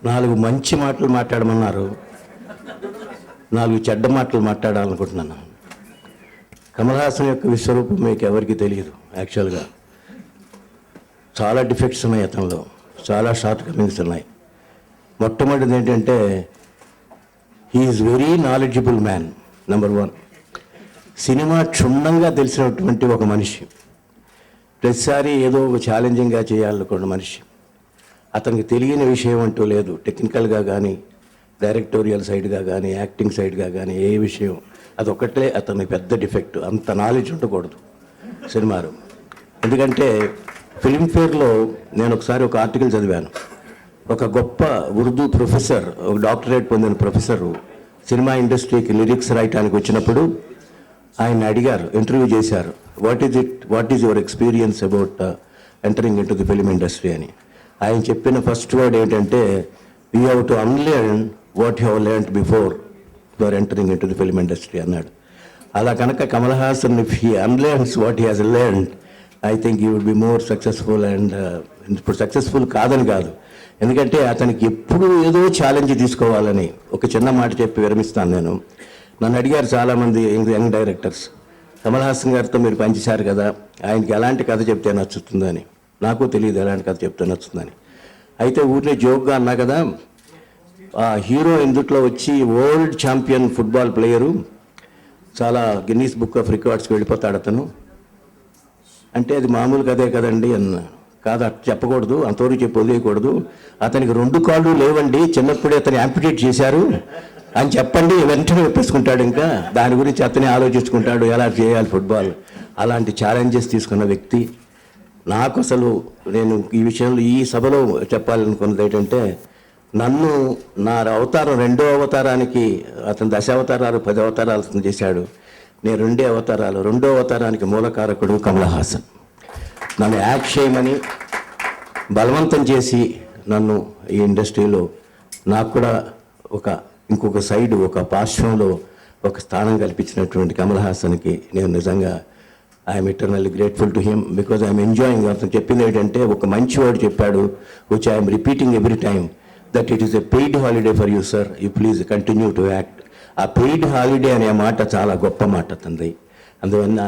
నాలుగు మంచి మాటలు మాట్లాడమన్నారు, నాలుగు చెడ్డ మాటలు మాట్లాడాలనుకుంటున్నాను. కమల్ హాసన్ యొక్క విశ్వరూపం మీకు ఎవరికి తెలియదు. యాక్చువల్గా చాలా డిఫెక్ట్స్ ఉన్నాయి అతనిలో, చాలా షార్ట్ కమింగ్స్ ఉన్నాయి. మొట్టమొదటిది ఏంటంటే he is very knowledgeable man. Number 1, cinema క్షుణ్ణంగా తెలిసినటువంటి ఒక మనిషి. ప్రతిసారి ఏదో ఒక ఛాలెంజింగ్గా చేయాలనుకున్న మనిషి. అతనికి తెలియని విషయం అంటూ లేదు. టెక్నికల్గా కానీ, డైరెక్టోరియల్ సైడ్గా కానీ, యాక్టింగ్ సైడ్గా కానీ ఏ విషయం, అదొక్కటే అతని పెద్ద డిఫెక్ట్. అంత నాలెడ్జ్ ఉండకూడదు సినిమాలో. ఎందుకంటే ఫిల్మ్ఫేర్లో నేను ఒకసారి ఒక ఆర్టికల్ చదివాను. ఒక గొప్ప ఉర్దూ ప్రొఫెసర్, ఒక డాక్టరేట్ పొందిన ప్రొఫెసరు సినిమా ఇండస్ట్రీకి లిరిక్స్ రాయటానికి వచ్చినప్పుడు ఆయన అడిగారు, ఇంటర్వ్యూ చేశారు, what is your experience about entering into the film industry అని. ఆయన చెప్పిన ఫస్ట్ వర్డ్ ఏంటంటే, you have to unlearn what you have learned before you are entering into the film industry అన్నాడు. అలా కనుక Kamal Haasan if he unlearns what he has learned, I think you would be more successful. And ఇప్పుడు successful కాదని కాదు, ఎందుకంటే అతనికి ఎప్పుడు ఏదో ఛాలెంజ్ తీసుకోవాలని. ఒక చిన్న మాట చెప్పి విరమిస్తాను నేను. నన్ను అడిగారు చాలామంది యంగ్ డైరెక్టర్స్, కమల్ హాసన్ గారితో మీరు పనిచేశారు కదా, ఆయనకి ఎలాంటి కథ చెప్తే నచ్చుతుందని. నాకు తెలియదు ఎలాంటి కథ చెప్తే నచ్చుతుందని. అయితే ఊరినే జోక్గా అన్నా కదా, ఆ హీరో ఇందుట్లో వచ్చి వరల్డ్ ఛాంపియన్ ఫుట్బాల్ ప్లేయరు, చాలా గిన్నీస్ బుక్ ఆఫ్ రికార్డ్స్కి వెళ్ళిపోతాడు అతను అంటే, అది మామూలు కథే కదండి అన్న. కాదు, అట్లా చెప్పకూడదు, అంతవరకు చెప్పి వదిలేయకూడదు. అతనికి 2 కాళ్ళు లేవండి, చిన్నప్పుడే అతను యాంపిటేట్ చేశారు అని చెప్పండి, వెంటనే ఒప్పేసుకుంటాడు. ఇంకా దాని గురించి అతనే ఆలోచించుకుంటాడు, ఎలా చేయాలి ఫుట్బాల్. అలాంటి ఛాలెంజెస్ తీసుకున్న వ్యక్తి. నాకు అసలు నేను ఈ విషయంలో ఈ సభలో చెప్పాలనుకున్నది ఏంటంటే, నన్ను నా అవతారం 2వ అవతారానికి, అతను 10 అవతారాలు 10 అవతారాలు చేశాడు, నేను 2 అవతారాలు. 2వ అవతారానికి మూలకారకుడు కమల్ హాసన్. నన్ను యాక్ట్ చేయమని బలవంతం చేసి నన్ను ఈ ఇండస్ట్రీలో నాకు కూడా ఇంకొక సైడ్, ఒక పార్శ్వంలో ఒక స్థానం కల్పించినటువంటి కమల్ హాసన్కి నేను నిజంగా I'm eternally grateful to him, because I'm enjoying. అతను చెప్పింది ఏంటంటే, ఒక మంచి వర్డ్ చెప్పాడు, which I'm repeating every time, that it is a paid holiday for you sir, you please continue to act. ఆ పెయిడ్ హాలిడే అనే మాట చాలా గొప్ప మాట అతనిది. అందువల్ల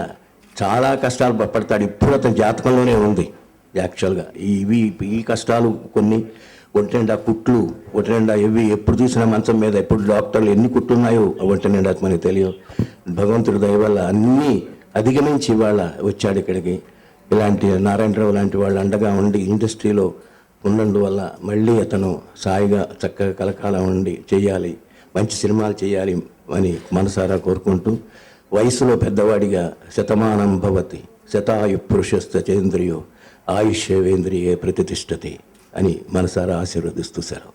చాలా కష్టాలు పడతాడు. ఇప్పుడు అతని జాతకంలోనే ఉంది యాక్చువల్గా. ఈ కష్టాలు కొన్ని, ఒంటి నిండా కుట్లు, ఒంటి నిండా ఇవి, ఎప్పుడు చూసినా మంచం మీద, ఎప్పుడు డాక్టర్లు ఎన్ని కుట్లున్నాయో ఒంటి నిండా మనకి తెలియదు. భగవంతుడి దయ వల్ల అన్నీ అధిగమించి ఇవాళ వచ్చాడు ఇక్కడికి. ఇలాంటి నారాయణరావు లాంటి వాళ్ళు అండగా ఉండి ఇండస్ట్రీలో ఉన్నందు వల్ల మళ్ళీ అతను సాయిగా చక్కగా కలకాలం ఉండి చేయాలి, మంచి సినిమాలు చేయాలి అని మనసారా కోరుకుంటూ, వయసులో పెద్దవాడిగా శతమానం భవతి శతాయు పురుషస్తేంద్రియో ఆయుష్యేంద్రియే ప్రతిష్టతి అని మనసారా ఆశీర్వదిస్తూ సెలవు.